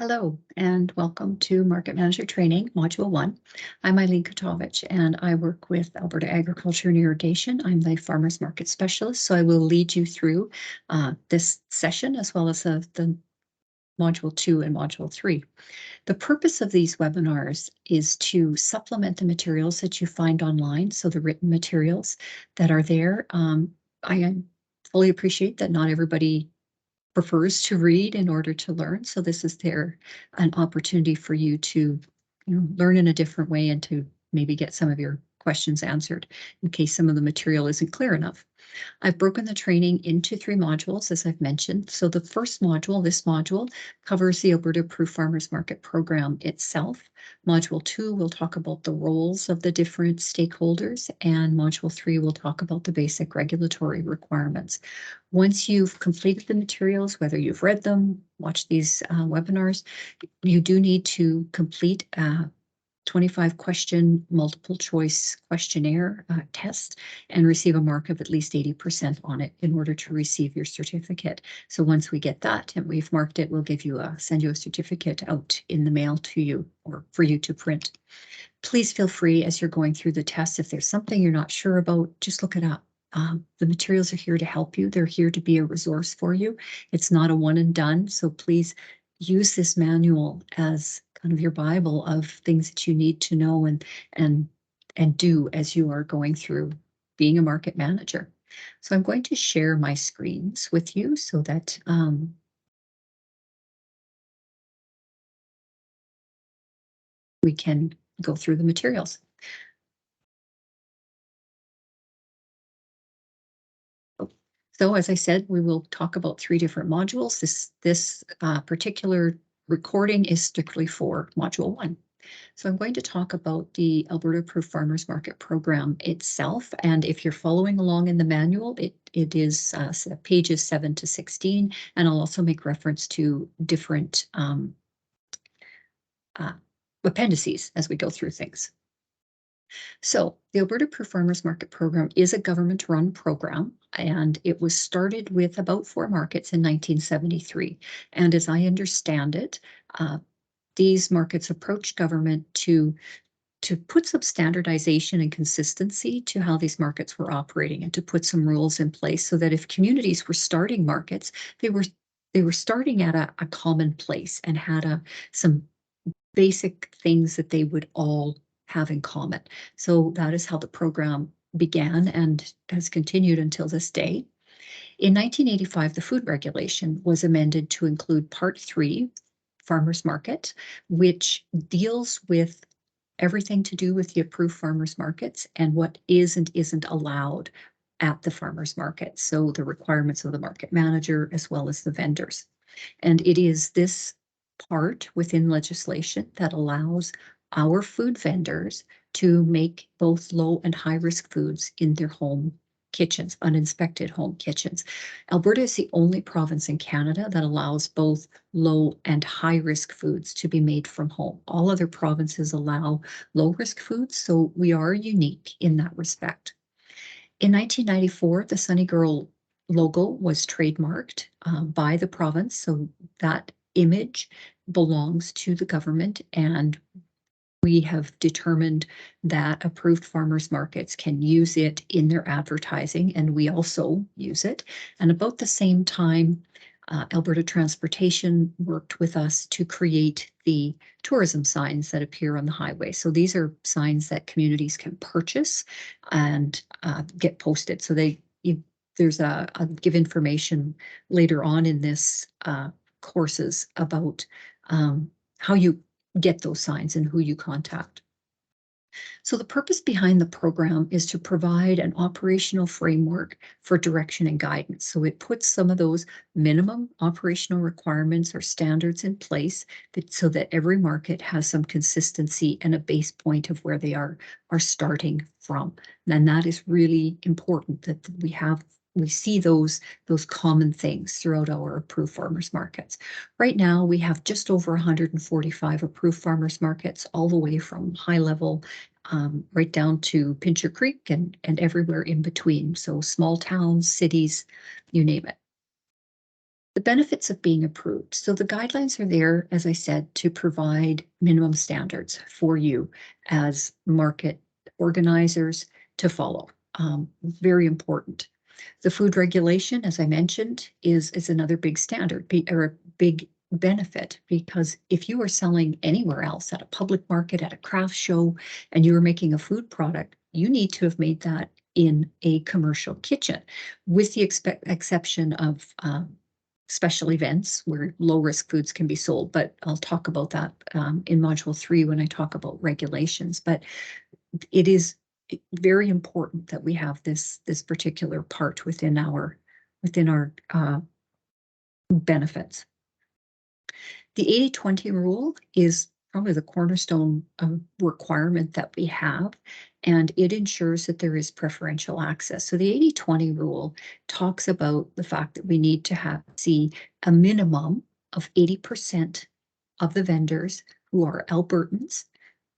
Hello, and welcome to Market Manager Training, Module 1. I'm Eileen Kotovich, and I work with Alberta Agriculture and Irrigation. I'm the Farmers Market Specialist, so I will lead you through this session as well as the Module 2 and Module 3. The purpose of these webinars is to supplement the materials that you find online, so the written materials that are there. I fully appreciate that not everybody prefers to read in order to learn. So this is an opportunity for you to, learn in a different way and to maybe get some of your questions answered in case some of the material isn't clear enough. I've broken the training into 3 modules, as I've mentioned. So the first module, this module, covers the Alberta Approved Farmers Market Program itself. Module 2 will talk about the roles of the different stakeholders, and Module 3 will talk about the basic regulatory requirements. Once you've completed the materials, whether you've read them, watched these webinars, you do need to complete a 25-question multiple choice questionnaire test and receive a mark of at least 80% on it in order to receive your certificate. So once we get that and we've marked it, we'll send you a certificate out in the mail to you or for you to print. Please feel free as you're going through the test, if there's something you're not sure about, just look it up. The materials are here to help you. They're here to be a resource for you. It's not a one and done. So please use this manual as kind of your Bible of things that you need to know and do as you are going through being a market manager. So I'm going to share my screens with you so that we can go through the materials. So as I said, we will talk about 3 different modules. This particular recording is strictly for Module 1. So I'm going to talk about the Alberta Approved Farmers Market Program itself. And if you're following along in the manual, it is pages 7 to 16. And I'll also make reference to different appendices as we go through things. So the Alberta Approved Farmers Market Program is a government-run program, and it was started with about 4 markets in 1973. And as I understand it, these markets approached government to put some standardization and consistency to how these markets were operating and to put some rules in place so that if communities were starting markets, they were starting at a common place and had some basic things that they would all have in common. So that is how the program began and has continued until this day. In 1985, the food regulation was amended to include Part 3, Farmers Market, which deals with everything to do with the approved farmers markets and what is and isn't allowed at the farmers market. So the requirements of the market manager as well as the vendors. And it is this part within legislation that allows our food vendors to make both low and high risk foods in their home kitchens, uninspected home kitchens. Alberta is the only province in Canada that allows both low and high risk foods to be made from home. All other provinces allow low risk foods, so we are unique in that respect. In 1994, the Sunny Girl logo was trademarked by the province, so that image belongs to the government, and we have determined that approved farmers markets can use it in their advertising, and we also use it. And about the same time, Alberta Transportation worked with us to create the tourism signs that appear on the highway. So these are signs that communities can purchase and get posted. So I'll give information later on in this courses about how you get those signs and who you contact. So the purpose behind the program is to provide an operational framework for direction and guidance. So it puts some of those minimum operational requirements or standards in place so that every market has some consistency and a base point of where they are starting from. And that is really important that we see those common things throughout our approved farmers markets. Right now, we have just over 145 approved farmers markets, all the way from high level right down to Pincher Creek and everywhere in between. So small towns, cities, you name it. The benefits of being approved. So the guidelines are there, as I said, to provide minimum standards for you as market organizers to follow. Very important. The food regulation, as I mentioned, is another big standard or a big benefit, because if you are selling anywhere else at a public market, at a craft show, and you are making a food product, you need to have made that in a commercial kitchen, with the exception of special events where low-risk foods can be sold. But I'll talk about that in Module 3 when I talk about regulations. But it is very important that we have this particular part within our benefits. The 80-20 rule is probably the cornerstone requirement that we have, and it ensures that there is preferential access. So the 80-20 rule talks about the fact that we need to see a minimum of 80% of the vendors who are Albertans,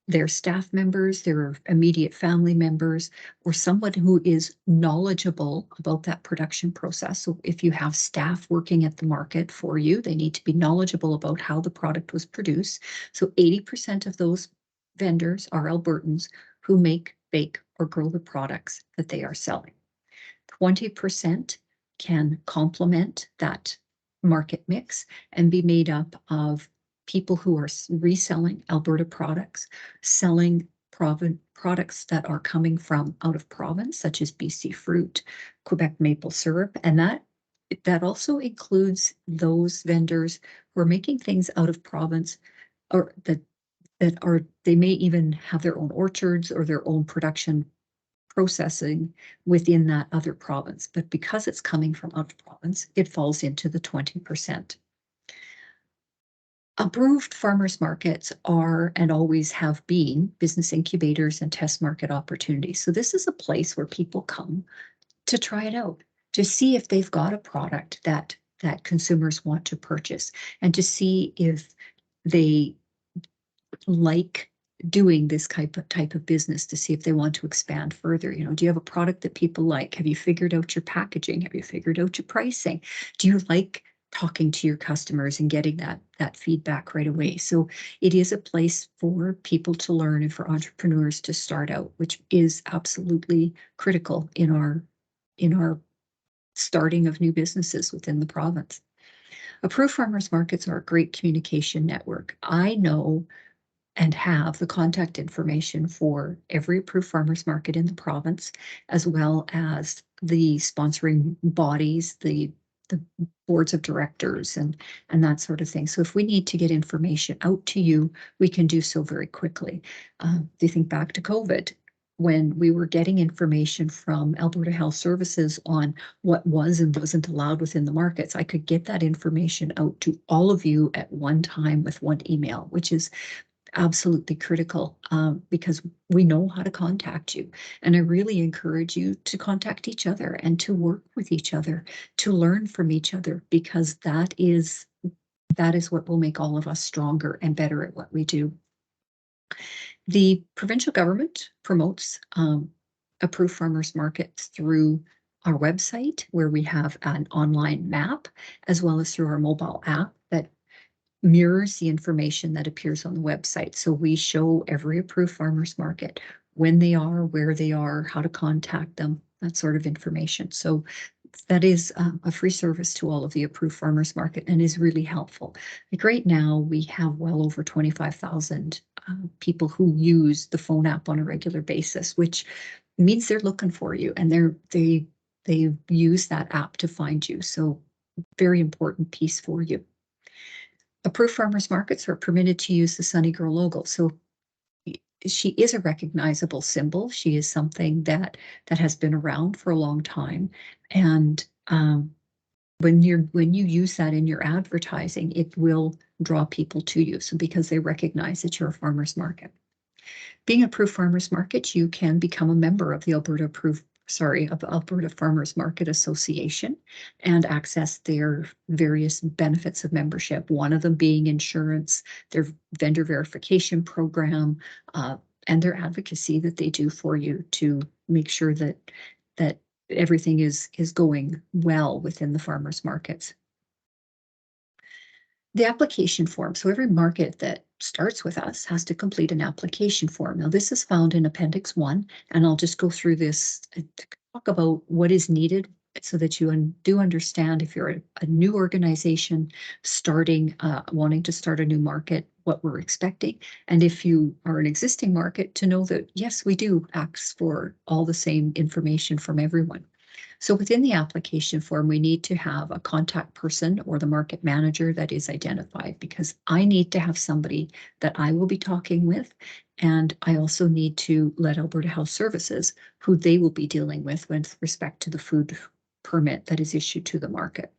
their staff members, their immediate family members, or someone who is knowledgeable about that production process. So if you have staff working at the market for you, they need to be knowledgeable about how the product was produced. So 80% of those vendors are Albertans who make, bake, or grow the products that they are selling. 20% can complement that market mix and be made up of people who are reselling Alberta products, selling products that are coming from out of province, such as BC fruit, Quebec maple syrup, and that also includes those vendors who are making things out of province, or that are, they may even have their own orchards or their own production processing within that other province. But because it's coming from out of province, it falls into the 20%. Approved farmers markets are and always have been business incubators and test market opportunities. So this is a place where people come to try it out, to see if they've got a product that consumers want to purchase, and to see if they like doing this type of business, to see if they want to expand further. You know, do you have a product that people like? Have you figured out your packaging? Have you figured out your pricing? Do you like talking to your customers and getting that feedback right away? So it is a place for people to learn and for entrepreneurs to start out, which is absolutely critical in our starting of new businesses within the province. Approved farmers markets are a great communication network. I know and have the contact information for every approved farmers market in the province, as well as the sponsoring bodies, the boards of directors, and that sort of thing. So if we need to get information out to you, we can do so very quickly. Do you think back to COVID, when we were getting information from Alberta Health Services on what was and wasn't allowed within the markets? I could get that information out to all of you at one time with one email, which is absolutely critical, because we know how to contact you. And I really encourage you to contact each other and to work with each other, to learn from each other, because that is what will make all of us stronger and better at what we do. The provincial government promotes approved farmers markets through our website, where we have an online map, as well as through our mobile app that mirrors the information that appears on the website. So we show every approved farmers market, when they are, where they are, how to contact them, that sort of information. So that is a free service to all of the approved farmers market, and is really helpful. Like right now, we have well over 25,000 people who use the phone app on a regular basis, which means they're looking for you, and they use that app to find you. So very important piece for you. Approved farmers markets are permitted to use the Sunny Girl logo. So she is a recognizable symbol. She is something that has been around for a long time. And when you use that in your advertising, it will draw people to you. So because they recognize that you're a farmers market. Being approved farmers market, you can become a member of the Alberta Farmers Market Association and access their various benefits of membership, one of them being insurance, their vendor verification program, and their advocacy that they do for you to make sure that everything is going well within the farmers markets. The application form. So every market that starts with us has to complete an application form. Now, this is found in Appendix 1, and I'll just go through this to talk about what is needed so that you do understand if you're a new organization starting, wanting to start a new market, what we're expecting. And if you are an existing market, to know that, yes, we do ask for all the same information from everyone. So within the application form, we need to have a contact person or the market manager that is identified, because I need to have somebody that I will be talking with. And I also need to let Alberta Health Services, who they will be dealing with respect to the food permit that is issued to the market.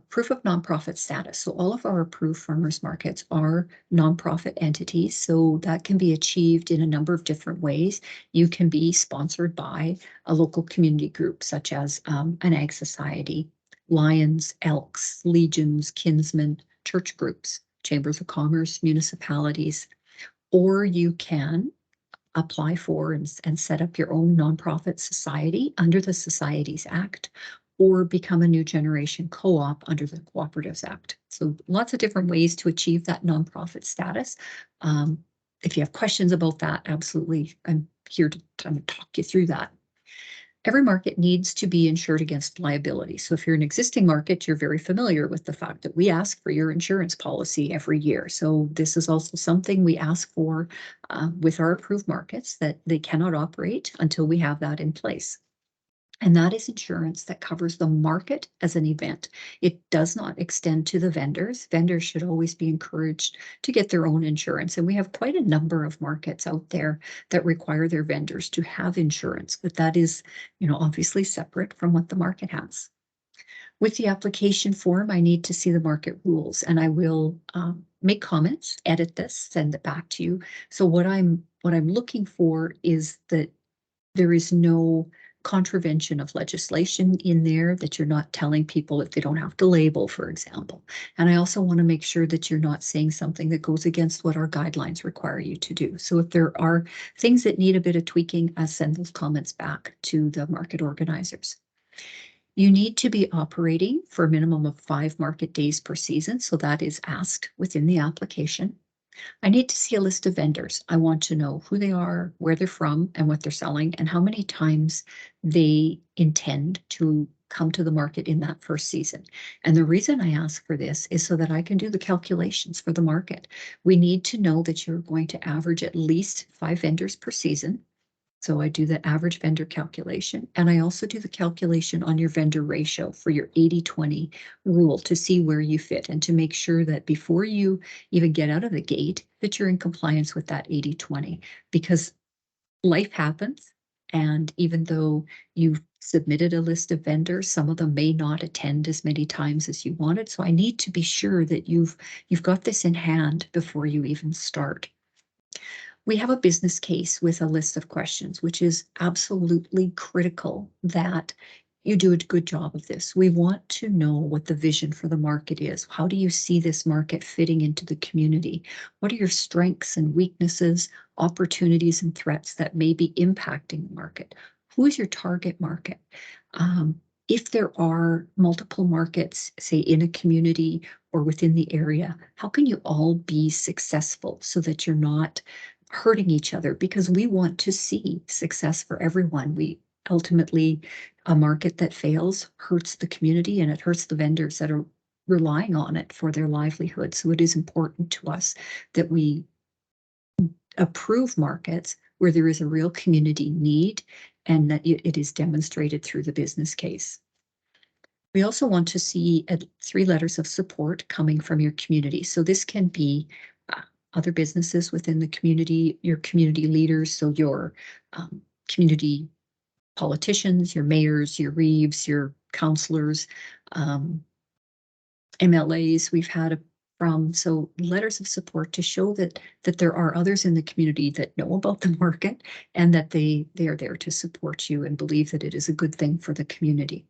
Proof of nonprofit status. So all of our approved farmers markets are nonprofit entities. So that can be achieved in a number of different ways. You can be sponsored by a local community group, such as an ag society, Lions, Elks, Legions, Kinsmen, church groups, chambers of commerce, municipalities, or you can apply for and set up your own nonprofit society under the Societies Act, or become a new generation co-op under the Cooperatives Act. So lots of different ways to achieve that nonprofit status. If you have questions about that, absolutely, I'm here to talk you through that. Every market needs to be insured against liability. So if you're an existing market, you're very familiar with the fact that we ask for your insurance policy every year. So this is also something we ask for with our approved markets, that they cannot operate until we have that in place. And that is insurance that covers the market as an event. It does not extend to the vendors. Vendors should always be encouraged to get their own insurance. And we have quite a number of markets out there that require their vendors to have insurance, but that is, obviously separate from what the market has. With the application form, I need to see the market rules, and I will make comments, edit this, send it back to you. So what I'm looking for is that there is no contravention of legislation in there, that you're not telling people that they don't have to label, for example. And I also want to make sure that you're not saying something that goes against what our guidelines require you to do. So if there are things that need a bit of tweaking, I'll send those comments back to the market organizers. You need to be operating for a minimum of 5 market days per season. So that is asked within the application. I need to see a list of vendors. I want to know who they are, where they're from, and what they're selling, and how many times they intend to come to the market in that first season. And the reason I ask for this is so that I can do the calculations for the market. We need to know that you're going to average at least 5 vendors per season. So I do the average vendor calculation, and I also do the calculation on your vendor ratio for your 80-20 rule to see where you fit, and to make sure that before you even get out of the gate, that you're in compliance with that 80-20, because life happens. And even though you've submitted a list of vendors, some of them may not attend as many times as you wanted. So I need to be sure that you've got this in hand before you even start. We have a business case with a list of questions, which is absolutely critical that you do a good job of this. We want to know what the vision for the market is. How do you see this market fitting into the community? What are your strengths and weaknesses, opportunities and threats that may be impacting the market? Who is your target market? If there are multiple markets, say in a community or within the area, how can you all be successful so that you're not hurting each other? Because we want to see success for everyone. We ultimately, a market that fails hurts the community, and it hurts the vendors that are relying on it for their livelihood. So it is important to us that we approve markets where there is a real community need, and that it is demonstrated through the business case. We also want to see 3 letters of support coming from your community. So this can be other businesses within the community, your community leaders, so your community politicians, your mayors, your reeves, your councillors, MLAs we've had from. So letters of support to show that there are others in the community that know about the market, and that they are there to support you and believe that it is a good thing for the community.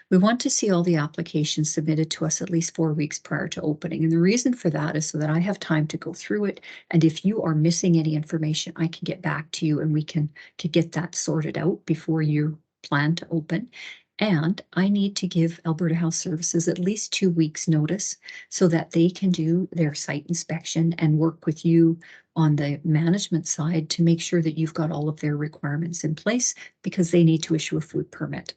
We want to see all the applications submitted to us at least 4 weeks prior to opening. And the reason for that is so that I have time to go through it. And if you are missing any information, I can get back to you, and we can get that sorted out before you plan to open. And I need to give Alberta Health Services at least 2 weeks notice so that they can do their site inspection and work with you on the management side to make sure that you've got all of their requirements in place, because they need to issue a food permit.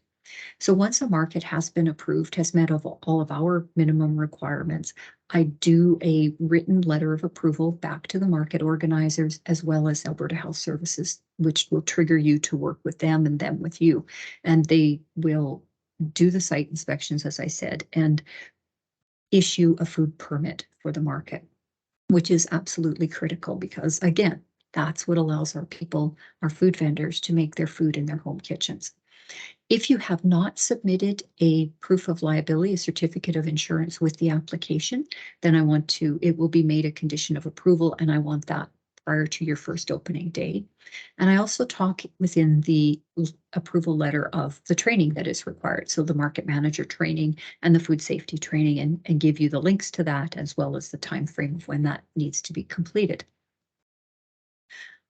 So once a market has been approved, has met all of our minimum requirements, I do a written letter of approval back to the market organizers as well as Alberta Health Services, which will trigger you to work with them and them with you. And they will do the site inspections, as I said, and issue a food permit for the market, which is absolutely critical because, again, that's what allows our people, our food vendors, to make their food in their home kitchens. If you have not submitted a proof of liability, a certificate of insurance with the application, then it will be made a condition of approval, and I want that prior to your first opening day. And I also talk within the approval letter of the training that is required. So the market manager training and the food safety training, and give you the links to that as well as the time frame of when that needs to be completed.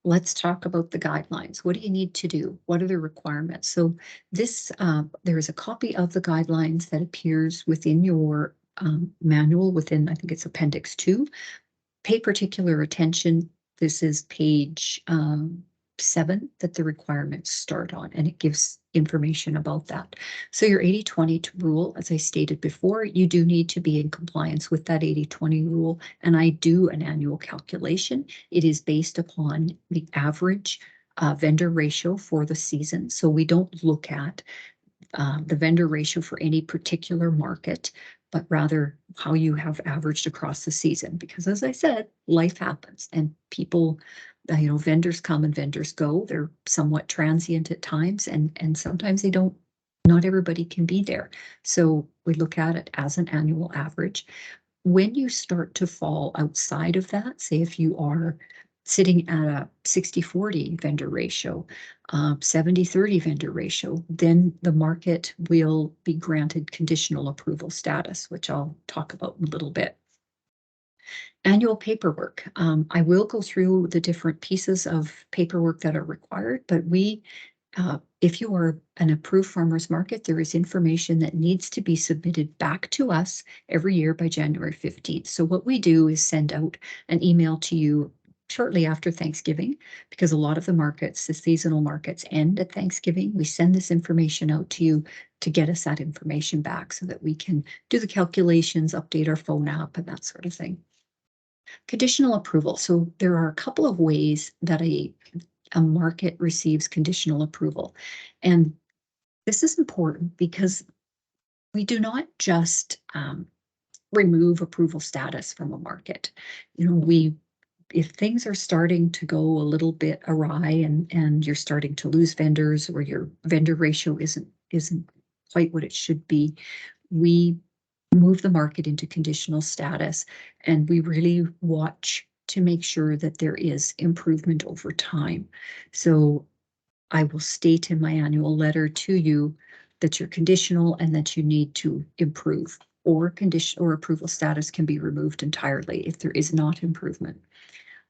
Let's talk about the guidelines. What do you need to do? What are the requirements? So there is a copy of the guidelines that appears within your manual within, I think it's Appendix 2. Pay particular attention. This is page 7 that the requirements start on, and it gives information about that. So your 80-20 rule, as I stated before, you do need to be in compliance with that 80-20 rule, and I do an annual calculation. It is based upon the average vendor ratio for the season. So we don't look at the vendor ratio for any particular market, but rather how you have averaged across the season. Because as I said, life happens and people, vendors come and vendors go. They're somewhat transient at times, and sometimes they don't, not everybody can be there. So we look at it as an annual average. When you start to fall outside of that, say if you are sitting at a 60-40 vendor ratio, 70-30 vendor ratio, then the market will be granted conditional approval status, which I'll talk about in a little bit. Annual paperwork. I will go through the different pieces of paperwork that are required, but if you are an approved farmers market, there is information that needs to be submitted back to us every year by January 15th. So what we do is send out an email to you shortly after Thanksgiving, because a lot of the markets, the seasonal markets, end at Thanksgiving. We send this information out to you to get us that information back so that we can do the calculations, update our phone app, and that sort of thing. Conditional approval. So there are a couple of ways that a market receives conditional approval. And this is important because we do not just remove approval status from a market. If things are starting to go a little bit awry and you're starting to lose vendors, or your vendor ratio isn't quite what it should be, we move the market into conditional status, and we really watch to make sure that there is improvement over time. So I will state in my annual letter to you that you're conditional and that you need to improve, or approval status can be removed entirely if there is not improvement.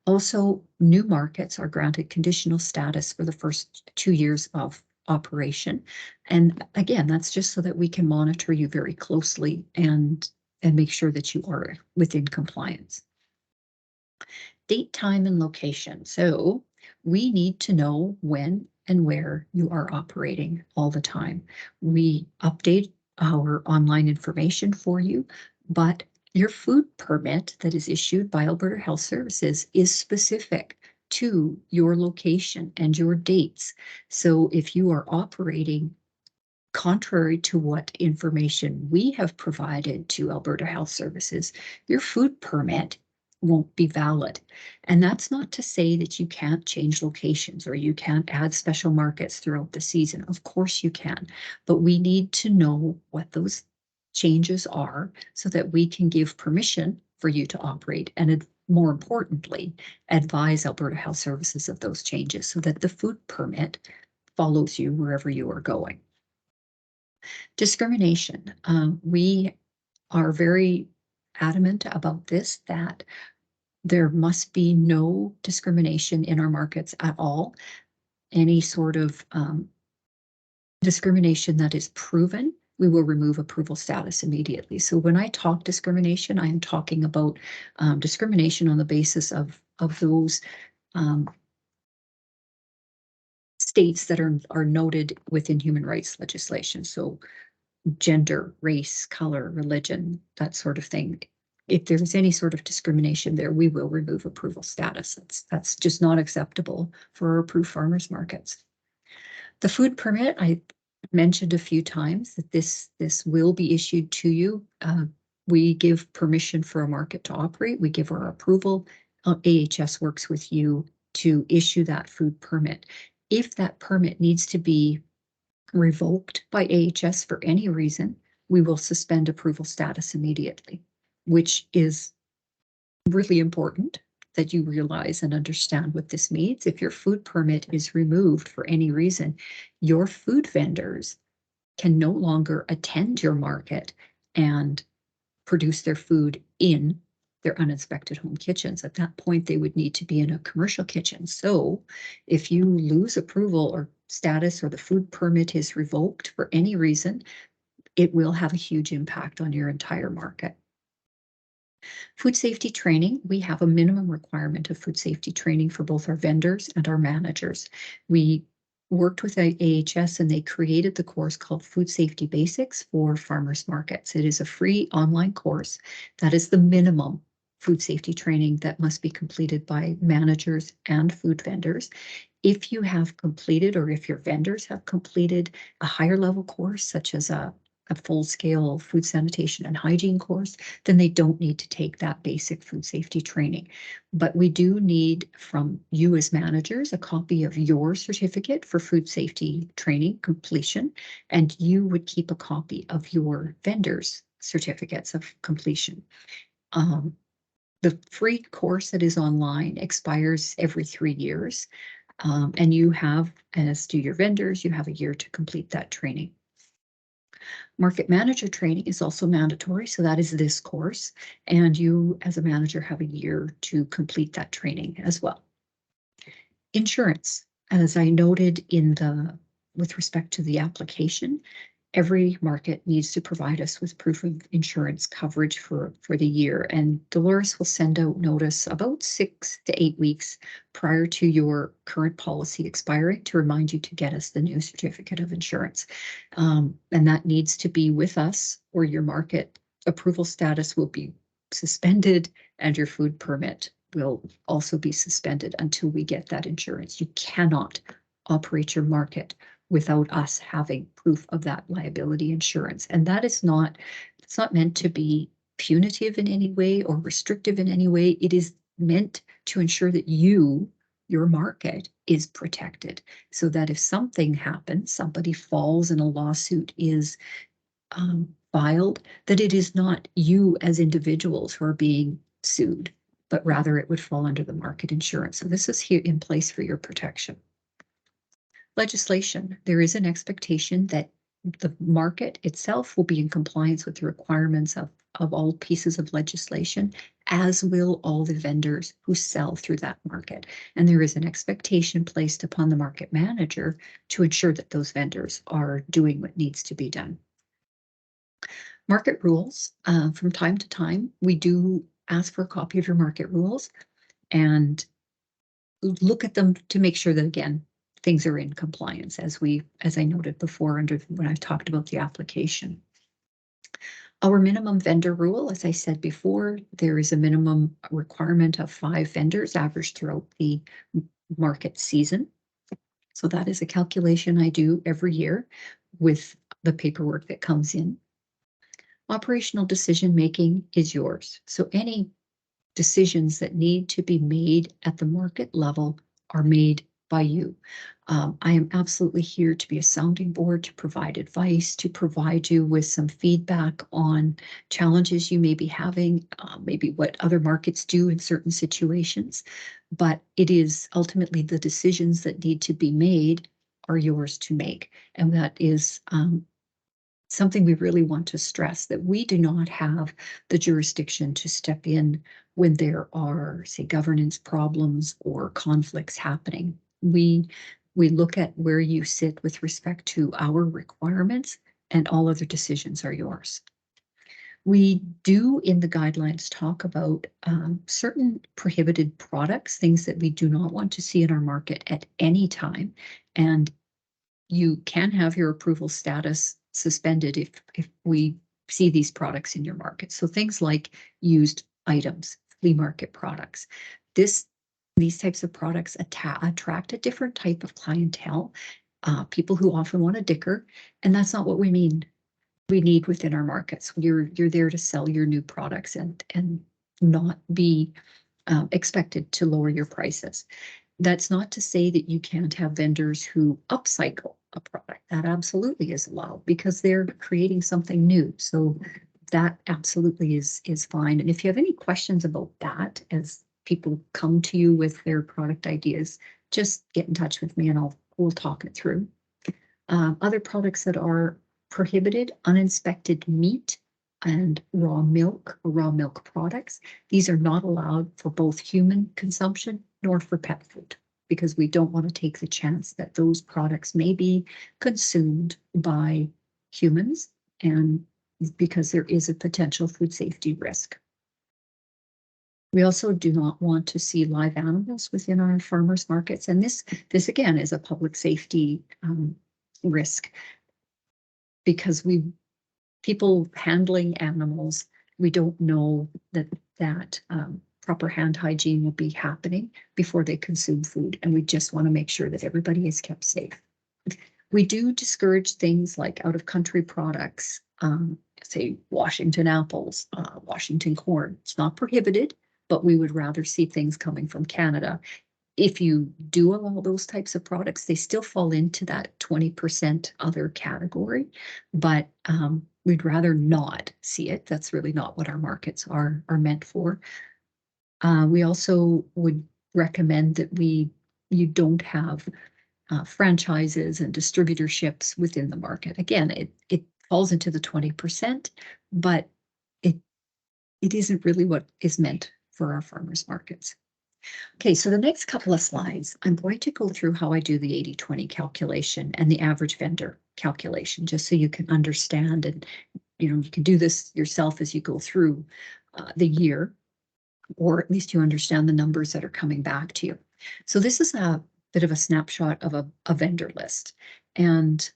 Also, new markets are granted conditional status for the first 2 years of operation. And again, that's just so that we can monitor you very closely and make sure that you are within compliance. Date, time, and location. So we need to know when and where you are operating all the time. We update our online information for you, but your food permit that is issued by Alberta Health Services is specific to your location and your dates. So if you are operating contrary to what information we have provided to Alberta Health Services, your food permit won't be valid. And that's not to say that you can't change locations or you can't add special markets throughout the season. Of course you can, but we need to know what those changes are so that we can give permission for you to operate, and more importantly, advise Alberta Health Services of those changes so that the food permit follows you wherever you are going. Discrimination. We are very adamant about this, that there must be no discrimination in our markets at all. Any sort of Discrimination that is proven, we will remove approval status immediately. So when I talk discrimination, I am talking about discrimination on the basis of those states that are noted within human rights legislation. So gender, race, color, religion, that sort of thing. If there's any sort of discrimination there, we will remove approval status. That's just not acceptable for our approved farmers markets. The food permit, I mentioned a few times that this will be issued to you. We give permission for a market to operate. We give our approval. AHS works with you to issue that food permit. If that permit needs to be revoked by AHS for any reason, we will suspend approval status immediately, which is really important that you realize and understand what this means. If your food permit is removed for any reason, your food vendors can no longer attend your market and produce their food in their uninspected home kitchens. At that point, they would need to be in a commercial kitchen. So if you lose approval or status, or the food permit is revoked for any reason, it will have a huge impact on your entire market. Food safety training, we have a minimum requirement of food safety training for both our vendors and our managers. We worked with AHS and they created the course called Food Safety Basics for farmers markets. It is a free online course. That is the minimum food safety training that must be completed by managers and food vendors. If you have completed, or if your vendors have completed a higher level course, such as a full-scale food sanitation and hygiene course, then they don't need to take that basic food safety training. But we do need from you as managers a copy of your certificate for food safety training completion, and you would keep a copy of your vendors' certificates of completion. The free course that is online expires every 3 years, and you have, as do your vendors, you have a year to complete that training. Market manager training is also mandatory, so that is this course, and you as a manager have a year to complete that training as well. Insurance, as I noted with respect to the application, every market needs to provide us with proof of insurance coverage for the year, and Dolores will send out notice about 6 to 8 weeks prior to your current policy expiring to remind you to get us the new certificate of insurance. And that needs to be with us, or your market approval status will be suspended and your food permit will also be suspended until we get that insurance. You cannot operate your market without us having proof of that liability insurance. And that is not, it's not meant to be punitive in any way or restrictive in any way. It is meant to ensure that your market is protected, so that if something happens, somebody falls and a lawsuit is filed, that it is not you as individuals who are being sued, but rather it would fall under the market insurance. So this is here in place for your protection. Legislation, there is an expectation that the market itself will be in compliance with the requirements of all pieces of legislation, as will all the vendors who sell through that market. And there is an expectation placed upon the market manager to ensure that those vendors are doing what needs to be done. Market rules, from time to time, we do ask for a copy of your market rules and look at them to make sure that, again, things are in compliance, as I noted before when I talked about the application. Our minimum vendor rule, as I said before, there is a minimum requirement of 5 vendors averaged throughout the market season. So that is a calculation I do every year with the paperwork that comes in. Operational decision-making is yours. So any decisions that need to be made at the market level are made by you. I am absolutely here to be a sounding board, to provide advice, to provide you with some feedback on challenges you may be having, maybe what other markets do in certain situations. But it is ultimately the decisions that need to be made are yours to make. And that is something we really want to stress, that we do not have the jurisdiction to step in when there are, say, governance problems or conflicts happening. We We look at where you sit with respect to our requirements, and all other decisions are yours. We do in the guidelines talk about certain prohibited products, things that we do not want to see in our market at any time. And you can have your approval status suspended if we see these products in your market. So things like used items, flea market products. These types of products attract a different type of clientele, people who often want a dicker, and that's not what we need within our markets. You're there to sell your new products and not be expected to lower your prices. That's not to say that you can't have vendors who upcycle a product. That absolutely is allowed because they're creating something new. So that absolutely is fine. And if you have any questions about that as people come to you with their product ideas, just get in touch with me and we'll talk it through. Other products that are prohibited: uninspected meat and raw milk or raw milk products. These are not allowed for both human consumption nor for pet food, because we don't want to take the chance that those products may be consumed by humans, and because there is a potential food safety risk. We also do not want to see live animals within our farmers markets, and this again is a public safety risk, because people handling animals, we don't know that proper hand hygiene will be happening before they consume food, and we just want to make sure that everybody is kept safe. We do discourage things like out-of-country products, say Washington apples, Washington corn. It's not prohibited, but we would rather see things coming from Canada. If you do allow those types of products, they still fall into that 20% other category, but we'd rather not see it. That's really not what our markets are meant for. We also would recommend that you don't have franchises and distributorships within the market. Again, it falls into the 20%, but it isn't really what is meant for our farmers markets. Okay, so the next couple of slides, I'm going to go through how I do the 80-20 calculation and the average vendor calculation, just so you can understand, and you can do this yourself as you go through the year, or at least you understand the numbers that are coming back to you. So this is a bit of a snapshot of a vendor list. And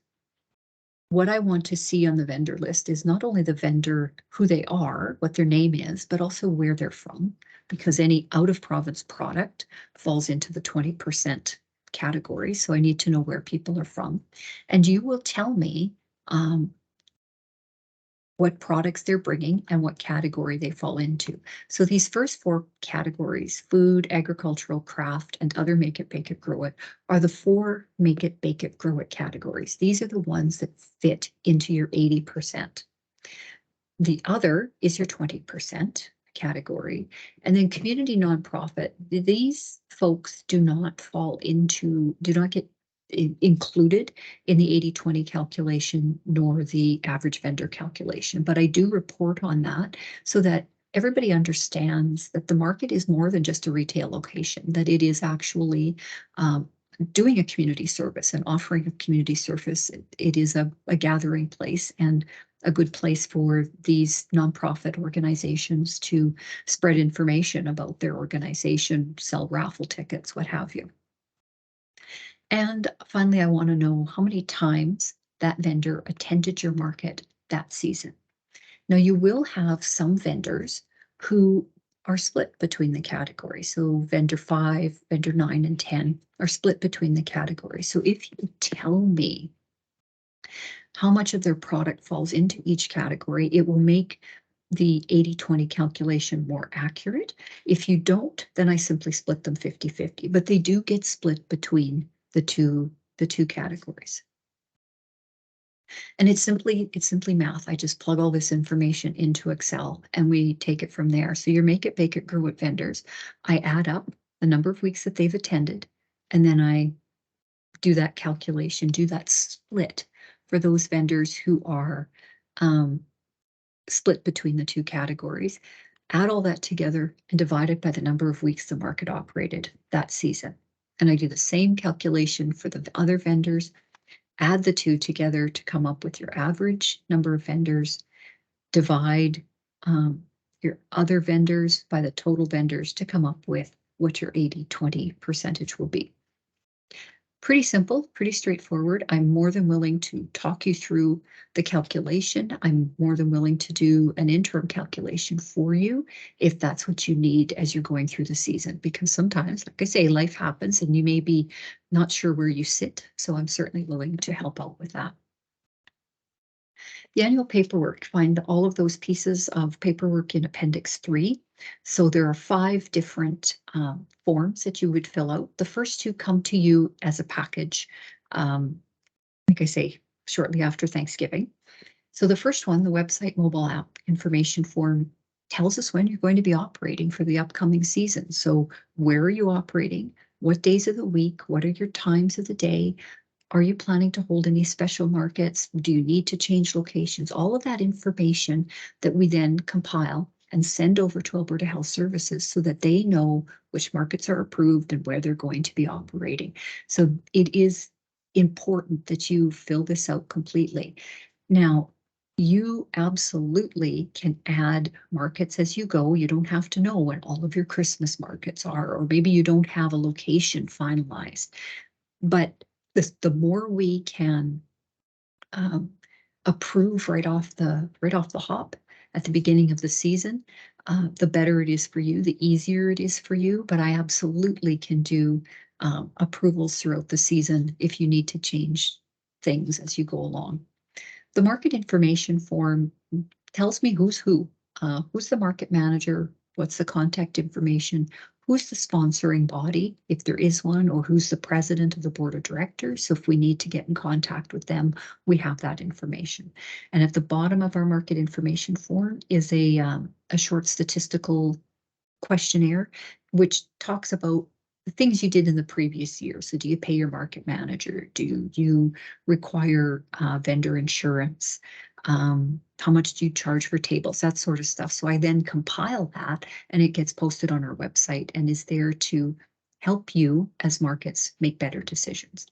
what I want to see on the vendor list is not only the vendor, who they are, what their name is, but also where they're from, because any out-of-province product falls into the 20% category. So I need to know where people are from. And you will tell me what products they're bringing and what category they fall into. So these first four categories, food, agricultural, craft, and other make it, bake it, grow it, are the four make it, bake it, grow it categories. These are the ones that fit into your 80%. The other is your 20% category. And then community nonprofit, these folks do not get included in the 80-20 calculation nor the average vendor calculation, but I do report on that so that everybody understands that the market is more than just a retail location, that it is actually doing a community service and offering a community service. It is a gathering place and a good place for these nonprofit organizations to spread information about their organization, sell raffle tickets, what have you. And finally, I want to know how many times that vendor attended your market that season. Now, you will have some vendors who are split between the categories. So vendor 5, vendor 9, and 10 are split between the categories. So if you tell me how much of their product falls into each category, it will make the 80-20 calculation more accurate. If you don't, then I simply split them 50-50, but they do get split between the two categories. And it's simply math. I just plug all this information into Excel and we take it from there. So your make it, bake it, grow it vendors, I add up the number of weeks that they've attended, and then I do that calculation, do that split for those vendors who are split between the two categories, add all that together and divide it by the number of weeks the market operated that season. and I do the same calculation for the other vendors, add the two together to come up with your average number of vendors, divide your other vendors by the total vendors to come up with what your 80-20 percentage will be. Pretty simple, pretty straightforward. I'm more than willing to talk you through the calculation. I'm more than willing to do an interim calculation for you if that's what you need as you're going through the season, because sometimes, like I say, life happens and you may be not sure where you sit. So I'm certainly willing to help out with that. The annual paperwork, find all of those pieces of paperwork in Appendix 3. So there are 5 different forms that you would fill out. The first 2 come to you as a package, like I say, shortly after Thanksgiving. So the first one, the website mobile app information form, tells us when you're going to be operating for the upcoming season. So where are you operating? What days of the week? What are your times of the day? Are you planning to hold any special markets? Do you need to change locations? All of that information that we then compile and send over to Alberta Health Services so that they know which markets are approved and where they're going to be operating. So it is important that you fill this out completely. Now, you absolutely can add markets as you go. You don't have to know when all of your Christmas markets are, or maybe you don't have a location finalized. But the more we can approve right off the hop at the beginning of the season, the better it is for you, the easier it is for you. But I absolutely can do approvals throughout the season if you need to change things as you go along. The market information form tells me who's the market manager, what's the contact information, who's the sponsoring body, if there is one, or who's the president of the board of directors. So if we need to get in contact with them, we have that information. And at the bottom of our market information form is a short statistical questionnaire, which talks about the things you did in the previous year. So do you pay your market manager? Do you require vendor insurance? How much do you charge for tables? That sort of stuff. So I then compile that and it gets posted on our website and is there to help you as markets make better decisions.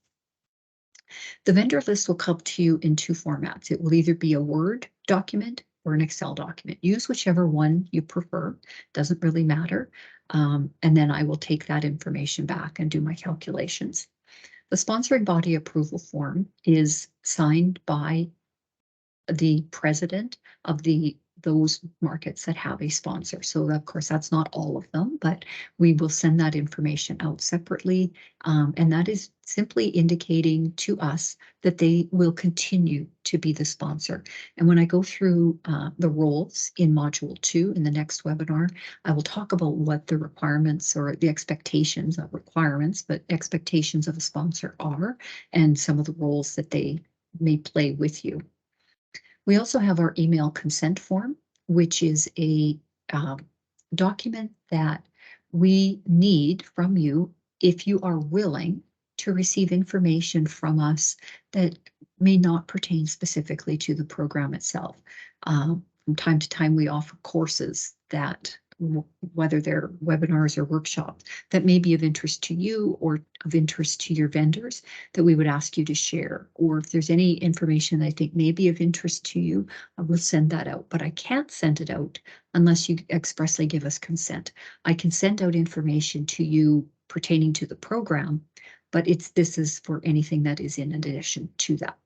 The vendor list will come to you in 2 formats. It will either be a Word document or an Excel document. Use whichever one you prefer, doesn't really matter. And then I will take that information back and do my calculations. The sponsoring body approval form is signed by the president of those markets that have a sponsor. So of course, that's not all of them, but we will send that information out separately. And that is simply indicating to us that they will continue to be the sponsor. And when I go through the roles in Module 2 in the next webinar, I will talk about what the requirements or the expectations, not requirements, but expectations of a sponsor are, and some of the roles that they may play with you. We also have our email consent form, which is a document that we need from you if you are willing to receive information from us that may not pertain specifically to the program itself. From time to time, we offer courses that, whether they're webinars or workshops, that may be of interest to you or of interest to your vendors that we would ask you to share. Or if there's any information that I think may be of interest to you, I will send that out. But I can't send it out unless you expressly give us consent. I can send out information to you pertaining to the program, but this is for anything that is in addition to that.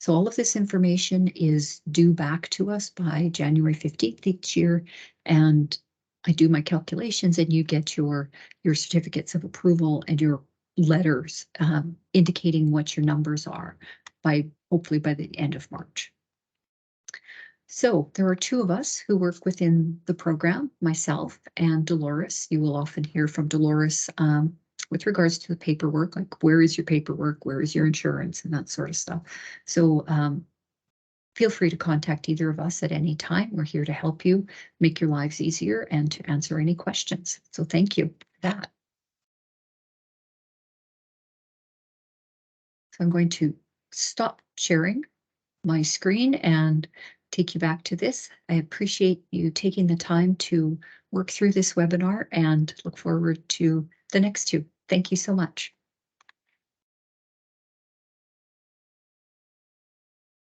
So all of this information is due back to us by January 15th each year. And I do my calculations and you get your certificates of approval and your letters indicating what your numbers are hopefully by the end of March. So there are 2 of us who work within the program, myself and Dolores. You will often hear from Dolores with regards to the paperwork, like where is your paperwork, where is your insurance, and that sort of stuff. So feel free to contact either of us at any time. We're here to help you make your lives easier and to answer any questions. So thank you for that. So I'm going to stop sharing my screen and take you back to this. I appreciate you taking the time to work through this webinar and look forward to the next 2. Thank you so much.